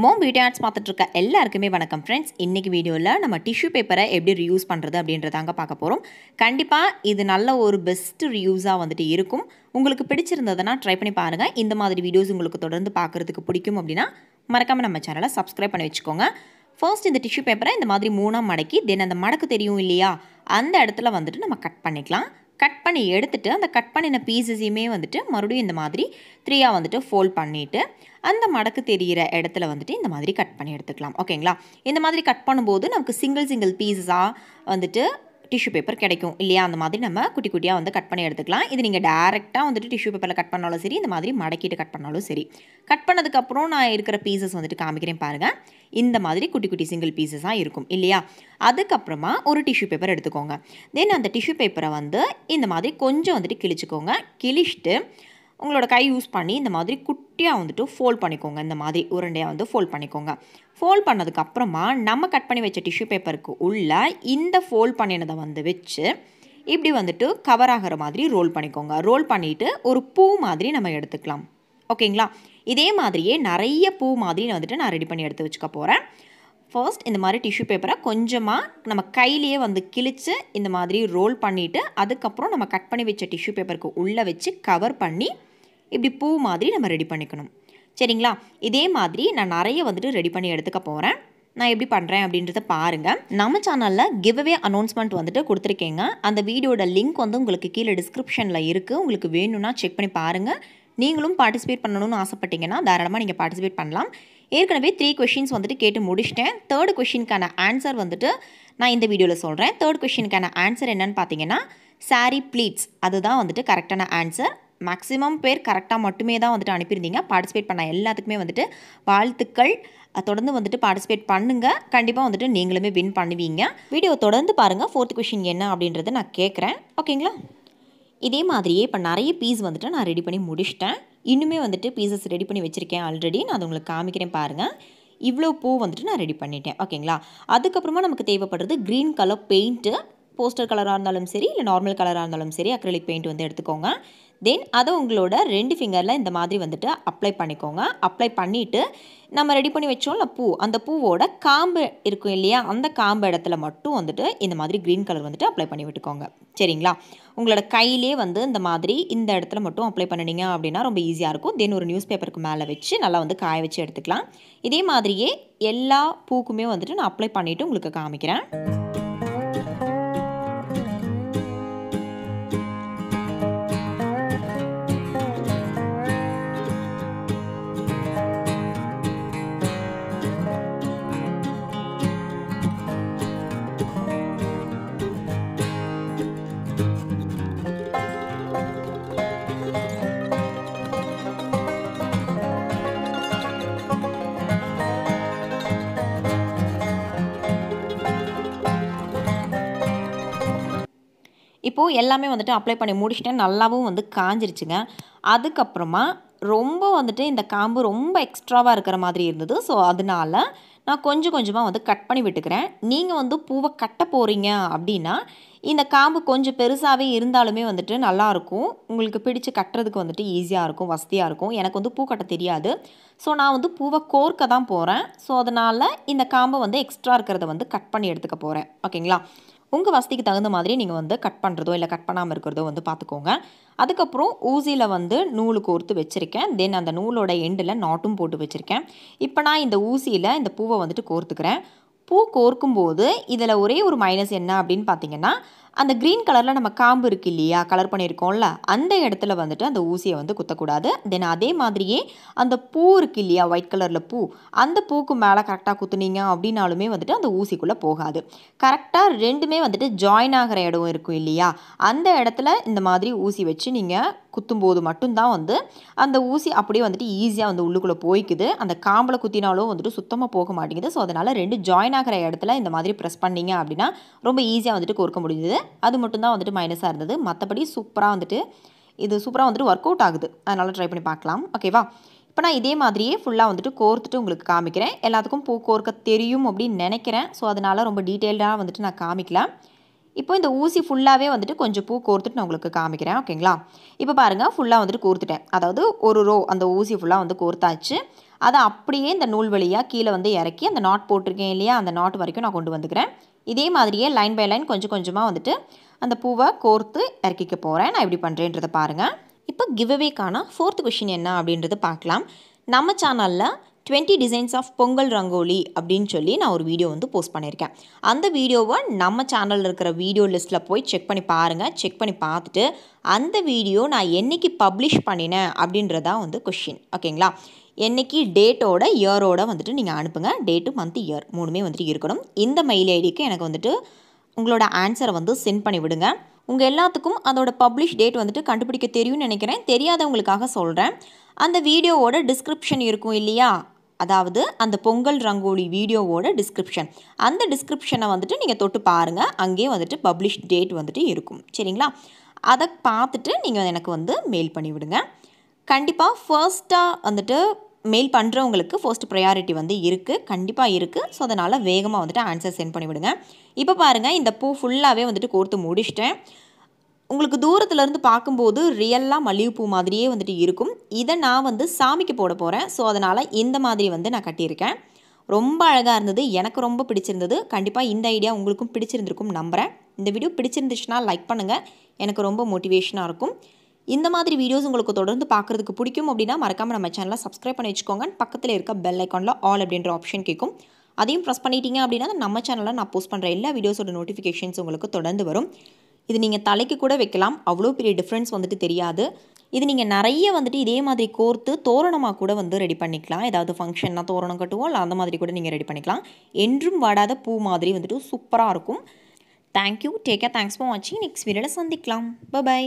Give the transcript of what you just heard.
Mom beauty arts பார்த்துட்டு இருக்க எல்லாருக்குமே வணக்கம் ஃப்ரெண்ட்ஸ். இன்றைக்கி வீடியோவில் நம்ம டிஷ்யூ பேப்பரை எப்படி ரியூஸ் பண்ணுறது அப்படின்றதாங்க பார்க்க போகிறோம். கண்டிப்பாக இது நல்ல ஒரு பெஸ்ட் ரியூஸாக வந்துட்டு இருக்கும். உங்களுக்கு பிடிச்சிருந்ததுன்னா ட்ரை பண்ணி பாருங்கள். இந்த மாதிரி வீடியோஸ் உங்களுக்கு தொடர்ந்து பார்க்குறதுக்கு பிடிக்கும் அப்படின்னா மறக்காமல் நம்ம சேனலை சப்ஸ்கிரைப் பண்ணி வச்சுக்கோங்க. ஃபர்ஸ்ட் இந்த டிஷ்யூ பேப்பரை இந்த மாதிரி 3ஆக மடக்கி தென் அந்த மடக்கு தெரியும் இல்லையா, அந்த இடத்துல வந்துட்டு நம்ம கட் பண்ணிக்கலாம். கட் பண்ணி எடுத்துகிட்டு அந்த கட் பண்ணின பீசஸையுமே வந்துட்டு மறுபடியும் இந்த மாதிரி 3ஆக வந்துட்டு ஃபோல்ட் பண்ணிவிட்டு அந்த மடக்கு தெரிகிற இடத்துல வந்துட்டு இந்த மாதிரி கட் பண்ணி எடுத்துக்கலாம். ஓகேங்களா? இந்த மாதிரி கட் பண்ணும்போது நமக்கு சிங்கிள் பீஸஸாக வந்துட்டு டிஷ்யூ பேப்பர் கிடைக்கும் இல்லையா, அந்த மாதிரி நம்ம குட்டி குட்டியாக வந்து கட் பண்ணி எடுத்துக்கலாம். இது நீங்கள் டேரெக்டாக வந்துட்டு டிஷ்யூ பேப்பரில் கட் பண்ணாலும் சரி, இந்த மாதிரி மடக்கிட்டு கட் பண்ணாலும் சரி. கட் பண்ணதுக்கப்புறம் நான் இருக்கிற பீசஸ் வந்துட்டு காமிக்கிறேன் பாருங்கள். இந்த மாதிரி குட்டி குட்டி சிங்கிள் பீசஸாக இருக்கும் இல்லையா. அதுக்கப்புறமா ஒரு டிஷ்யூ பேப்பர் எடுத்துக்கோங்க. தென் அந்த டிஷ்யூ பேப்பரை வந்து இந்த மாதிரி கொஞ்சம் வந்துட்டு கிழிச்சிக்கோங்க. கிழிச்சிட்டு உங்களோட கை யூஸ் பண்ணி இந்த மாதிரி குட்டியாக வந்துட்டு ஃபோல்ட் பண்ணிக்கோங்க. இந்த மாதிரி உருண்டையாக வந்து ஃபோல்ட் பண்ணிக்கோங்க. ஃபோல்ட் பண்ணதுக்கப்புறமா நம்ம கட் பண்ணி வச்ச டிஷ்யூ பேப்பருக்கு உள்ள இந்த ஃபோல்ட் பண்ணினதை வந்து வச்சு இப்படி வந்துட்டு கவர் ஆகிற மாதிரி ரோல் பண்ணிக்கோங்க. ரோல் பண்ணிவிட்டு ஒரு பூ மாதிரி நம்ம எடுத்துக்கலாம். ஓகேங்களா? இதே மாதிரியே நிறைய பூ மாதிரி வந்துட்டு நான் ரெடி பண்ணி எடுத்து வச்சுக்க போகிறேன். ஃபர்ஸ்ட் இந்த மாதிரி டிஷ்யூ பேப்பரை கொஞ்சமாக நம்ம கையிலேயே வந்து கிழித்து இந்த மாதிரி ரோல் பண்ணிவிட்டு அதுக்கப்புறம் நம்ம கட் பண்ணி வச்ச டிஷ்யூ பேப்பருக்கு உள்ளே வச்சு கவர் பண்ணி இப்படி பூ மாதிரி நம்ம ரெடி பண்ணிக்கணும். சரிங்களா? இதே மாதிரி நான் நிறைய வந்துட்டு ரெடி பண்ணி எடுத்துக்க போகிறேன். நான் எப்படி பண்ணுறேன் அப்படின்றத பாருங்கள். நம்ம சேனலில் கிவ்அவே அனௌன்ஸ்மெண்ட் வந்துட்டு கொடுத்துருக்கேங்க. அந்த வீடியோட லிங்க் வந்து உங்களுக்கு கீழே டிஸ்கிரிப்ஷனில் இருக்குது. உங்களுக்கு வேணும்னா செக் பண்ணி பாருங்கள். நீங்களும் பார்ட்டிசிபேட் பண்ணணும்னு ஆசைப்பட்டீங்கன்னா தாராளமாக நீங்கள் பார்ட்டிசிபேட் பண்ணலாம். ஏற்கனவே 3 கொஷின்ஸ் வந்துட்டு கேட்டு முடிச்சிட்டேன். 3rd கொஷினுக்கான ஆன்சர் வந்துட்டு நான் இந்த வீடியோவில் சொல்கிறேன். 3rd கொஷினுக்கான ஆன்சர் என்னன்னு பார்த்தீங்கன்னா சாரி ப்ளீட்ஸ். அதுதான் வந்துட்டு கரெக்டான ஆன்சர். மேக்ஸிமம் பேர் கரெக்டாக மட்டுமே தான் வந்துட்டு அனுப்பியிருந்தீங்க. பார்ட்டிசிபேட் பண்ண எல்லாத்துக்குமே வந்துட்டு வாழ்த்துக்கள். தொடர்ந்து வந்துட்டு பார்ட்டிசிபேட் பண்ணுங்கள். கண்டிப்பாக வந்துட்டு நீங்களுமே வின் பண்ணுவீங்க. வீடியோ தொடர்ந்து பாருங்கள். 4th கொஷின் என்ன அப்படின்றத நான் கேட்குறேன். ஓகேங்களா? இதே மாதிரியே இப்போ நிறைய பீஸ் வந்துட்டு நான் ரெடி பண்ணி முடிச்சிட்டேன். இன்னுமே வந்துட்டு பீசஸ் ரெடி பண்ணி வச்சுருக்கேன் ஆல்ரெடி. நான் அது உங்களுக்கு காமிக்கிறேன் பாருங்கள். இவ்வளோ பூ வந்துட்டு நான் ரெடி பண்ணிட்டேன். ஓகேங்களா? அதுக்கப்புறமா நமக்கு தேவைப்படுறது க்ரீன் கலர் பெயிண்ட்டு. போஸ்டர் கலராக இருந்தாலும் சரி, இல்லை நார்மல் கலராக இருந்தாலும் சரி, அக்ரிலிக் பெயிண்ட் வந்து எடுத்துக்கோங்க. தென் அதை உங்களோட 2 ஃபிங்கரில் இந்த மாதிரி வந்துட்டு அப்ளை பண்ணிக்கோங்க. அப்ளை பண்ணிவிட்டு நம்ம ரெடி பண்ணி வச்சோம்ல பூ, அந்த பூவோட காம்பு இருக்கும் இல்லையா, அந்த காம்பு இடத்துல மட்டும் வந்துட்டு இந்த மாதிரி க்ரீன் கலர் வந்துட்டு அப்ளை பண்ணி விட்டுக்கோங்க. சரிங்களா? உங்களோட கையிலே வந்து இந்த மாதிரி இந்த இடத்துல மட்டும் அப்ளை பண்ணினீங்க அப்படின்னா ரொம்ப ஈஸியாக இருக்கும். தென் ஒரு நியூஸ் பேப்பருக்கு மேலே வச்சு நல்லா வந்து காய வச்சு எடுத்துக்கலாம். இதே மாதிரியே எல்லா பூக்குமே வந்துட்டு நான் அப்ளை பண்ணிவிட்டு உங்களுக்கு காமிக்கிறேன். இப்போது எல்லாமே வந்துட்டு அப்ளை பண்ணி முடிச்சிட்டேன். நல்லாவும் வந்து காஞ்சிருச்சுங்க. அதுக்கப்புறமா ரொம்ப வந்துட்டு இந்த காம்பு ரொம்ப எக்ஸ்ட்ராவாக இருக்கிற மாதிரி இருந்தது. ஸோ அதனால நான் கொஞ்சமாக வந்து கட் பண்ணி விட்டுக்கிறேன். நீங்கள் வந்து பூவை கட்ட போகிறீங்க அப்படின்னா இந்த காம்பு கொஞ்சம் பெருசாகவே இருந்தாலுமே வந்துட்டு நல்லாயிருக்கும். உங்களுக்கு பிடிச்சு கட்டுறதுக்கு வந்துட்டு ஈஸியாக இருக்கும், வசதியாக இருக்கும். எனக்கு வந்து பூ கட்ட தெரியாது. ஸோ நான் வந்து பூவை கோர்க்க தான் போகிறேன். ஸோ அதனால் இந்த காம்பை வந்து எக்ஸ்ட்ரா இருக்கிறத வந்து கட் பண்ணி எடுத்துக்க போகிறேன். ஓகேங்களா? உங்கள் வசதிக்கு தகுந்த மாதிரி நீங்கள் வந்து கட் பண்ணுறதோ இல்லை கட் பண்ணாமல் இருக்கிறதோ வந்து பார்த்துக்கோங்க. அதுக்கப்புறம் ஊசியில் வந்து நூல் கோர்த்து வச்சுருக்கேன். தென் அந்த நூலோட எண்டில் நாட்டும் போட்டு வச்சுருக்கேன். இப்போ நான் இந்த ஊசியில் இந்த பூவை வந்துட்டு கோர்த்துக்கிறேன். பூ கோர்க்கும்போது இதில் ஒரே ஒரு மைனஸ் என்ன அப்படின்னு பார்த்தீங்கன்னா, அந்த க்ரீன் கலரில் நம்ம காம்பு இருக்குது இல்லையா, கலர் பண்ணியிருக்கோம்ல, அந்த இடத்துல வந்துட்டு அந்த ஊசியை வந்து குத்தக்கூடாது. தென் அதே மாதிரியே அந்த பூ இருக்குது இல்லையா, ஒயிட் கலரில் பூ, அந்த பூக்கு மேலே கரெக்டாக குத்துனீங்க அப்படின்னாலுமே வந்துட்டு அந்த ஊசிக்குள்ளே போகாது. கரெக்டாக ரெண்டுமே வந்துட்டு ஜாயின் ஆகிற இடம் இருக்கும் இல்லையா, அந்த இடத்துல இந்த மாதிரி ஊசி வச்சு நீங்கள் குத்தும்போது மட்டும்தான் வந்து அந்த ஊசி அப்படியே வந்துட்டு ஈஸியாக வந்து உள்ளுக்குள்ளே போய்க்குது. அந்த காம்பில் குத்தினாலும் வந்துட்டு சுத்தமாக போக மாட்டேங்குது. ஸோ அதனால் 2 ஜாயின் ஆகிற இடத்துல இந்த மாதிரி ப்ரெஸ் பண்ணிங்க அப்படின்னா ரொம்ப ஈஸியாக வந்துட்டு கோர்க்க முடிஞ்சுது. அது மட்டும்தான் வந்துட்டு மைனஸாக இருந்தது. மற்றபடி சூப்பராக வந்துட்டு ஒர்க் அவுட் ஆகுது. அதனால் ட்ரை பண்ணி பார்க்கலாம். ஓகேவா? இப்போ நான் இதே மாதிரியே ஃபுல்லாக வந்துட்டு கோர்த்துட்டு உங்களுக்கு காமிக்கிறேன். எல்லாத்துக்கும் பூ கோர்க்க தெரியும் அப்படின்னு நினைக்கிறேன். ஸோ அதனால் ரொம்ப டீட்டெயில்டாக வந்துட்டு நான் காமிக்கலாம். இப்போ இந்த ஊசி ஃபுல்லாகவே வந்துட்டு கொஞ்சம் பூ கோர்த்துட்டு நான் உங்களுக்கு காமிக்கிறேன். ஓகேங்களா? இப்போ பாருங்கள், ஃபுல்லாக வந்துட்டு கோர்த்துட்டேன். அதாவது ஒரு ரோ அந்த ஊசி ஃபுல்லாக வந்து கோர்த்தாச்சு. அதை அப்படியே இந்த நூல் வழியாக கீழே வந்து இறக்கி அந்த நாட் போட்டிருக்கேன் இல்லையா, அந்த நாட் வரைக்கும் நான் கொண்டு வந்துக்கிறேன். இதே மாதிரியே லைன் பை லைன் கொஞ்சம் கொஞ்சமாக வந்துட்டு அந்த பூவை கோர்த்து இறக்கிக்க போகிறேன். நான் எப்படி பண்ணுறேன்றதை பாருங்கள். இப்போ கிவ்அவேக்கான 4th கொஷின் என்ன அப்படின்றது பார்க்கலாம். நம்ம சேனலில் 20 டிசைன்ஸ் ஆஃப் பொங்கல் ரங்கோலி அப்படின்னு சொல்லி நான் ஒரு வீடியோ வந்து போஸ்ட் பண்ணியிருக்கேன். அந்த வீடியோவை நம்ம சேனலில் இருக்கிற வீடியோ லிஸ்ட்டில் போய் செக் பண்ணி பாருங்கள். செக் பண்ணி பார்த்துட்டு அந்த வீடியோ நான் என்றைக்கு பப்ளிஷ் பண்ணினேன் அப்படின்றதான் வந்து கொஷின். ஓகேங்களா? என்றைக்கு டேட்டோட இயரோட வந்துட்டு நீங்கள் அனுப்புங்க. டேட்டு, மந்த், இயர் 3மே வந்துட்டு இருக்கணும். இந்த மெயில் ஐடிக்கு எனக்கு வந்துட்டு உங்களோட ஆன்சரை வந்து சென்ட் பண்ணி விடுங்க. உங்கள் எல்லாத்துக்கும் அதோட பப்ளிஷ் டேட் வந்துட்டு கண்டுபிடிக்க தெரியும்னு நினைக்கிறேன். தெரியாதவங்களுக்காக சொல்கிறேன். அந்த வீடியோவோட டிஸ்கிரிப்ஷன் இருக்கும் இல்லையா, அதாவது அந்த பொங்கல் ரங்கோலி வீடியோவோட டிஸ்கிரிப்ஷன், அந்த டிஸ்கிரிப்ஷனை வந்துட்டு நீங்கள் தொட்டு பாருங்கள். அங்கேயே வந்துட்டு பப்ளிஷ் டேட் வந்துட்டு இருக்கும். சரிங்களா? அதை பார்த்துட்டு நீங்கள் எனக்கு வந்து மெயில் பண்ணி விடுங்க. கண்டிப்பாக ஃபர்ஸ்ட்டாக வந்துட்டு மெயில் பண்ணுறவங்களுக்கு ஃபர்ஸ்ட் ப்ரையாரிட்டி வந்து இருக்குது, கண்டிப்பாக இருக்குது. ஸோ அதனால் வேகமாக வந்துட்டு ஆன்சர் சென்ட் பண்ணி விடுங்க. இப்போ பாருங்கள், இந்த பூ ஃபுல்லாகவே வந்துட்டு கோர்த்து முடிச்சிட்டேன். உங்களுக்கு தூரத்துலேருந்து பார்க்கும்போது ரியலாக மல்லிகைப்பூ மாதிரியே வந்துட்டு இருக்கும். இதை நான் வந்து சாமிக்கு போட போகிறேன். ஸோ அதனால் இந்த மாதிரி வந்து நான் கட்டியிருக்கேன். ரொம்ப அழகாக இருந்தது, எனக்கு ரொம்ப பிடிச்சிருந்தது. கண்டிப்பாக இந்த ஐடியா உங்களுக்கும் பிடிச்சிருந்திருக்கும் நம்புகிறேன். இந்த வீடியோ பிடிச்சிருந்துச்சுன்னா லைக் பண்ணுங்கள், எனக்கு ரொம்ப மோட்டிவேஷனாக இருக்கும். இந்த மாதிரி வீடியோஸ் உங்களுக்கு தொடர்ந்து பார்க்குறதுக்கு பிடிக்கும் அப்படின்னா மறக்காமல் நம்ம சேனலை சப்ஸ்கிரைப் பண்ணி வச்சுக்கோங்க. பக்கத்தில் இருக்க பெல் ஐக்கானில் ஆல் அப்படின்ற ஆப்ஷன் கேட்கும், அதையும் ப்ரெஸ் பண்ணிட்டீங்க அப்படின்னா நம்ம சேனலில் நான் போஸ்ட் பண்ணுற எல்லா வீடியோஸோட நோட்டிஃபிகேஷன்ஸ் உங்களுக்கு தொடர்ந்து வரும். இது நீங்கள் தலைக்கு கூட வைக்கலாம், அவ்வளோ பெரிய டிஃப்ரென்ஸ் வந்துட்டு தெரியாது. இது நீங்கள் நிறைய வந்துட்டு இதே மாதிரி கோர்த்து தோரணமாக கூட வந்து ரெடி பண்ணிக்கலாம். ஏதாவது ஃபங்க்ஷன்னா தோரணம் கட்டுவோம், இல்லை அந்த மாதிரி கூட நீங்கள் ரெடி பண்ணிக்கலாம். என்றும் வாடாத பூ மாதிரி வந்துட்டு சூப்பராக இருக்கும். Thank you, take care, thanks for வாட்சிங். நெக்ஸ்ட் வீடியோவில் சந்திக்கலாம். பை.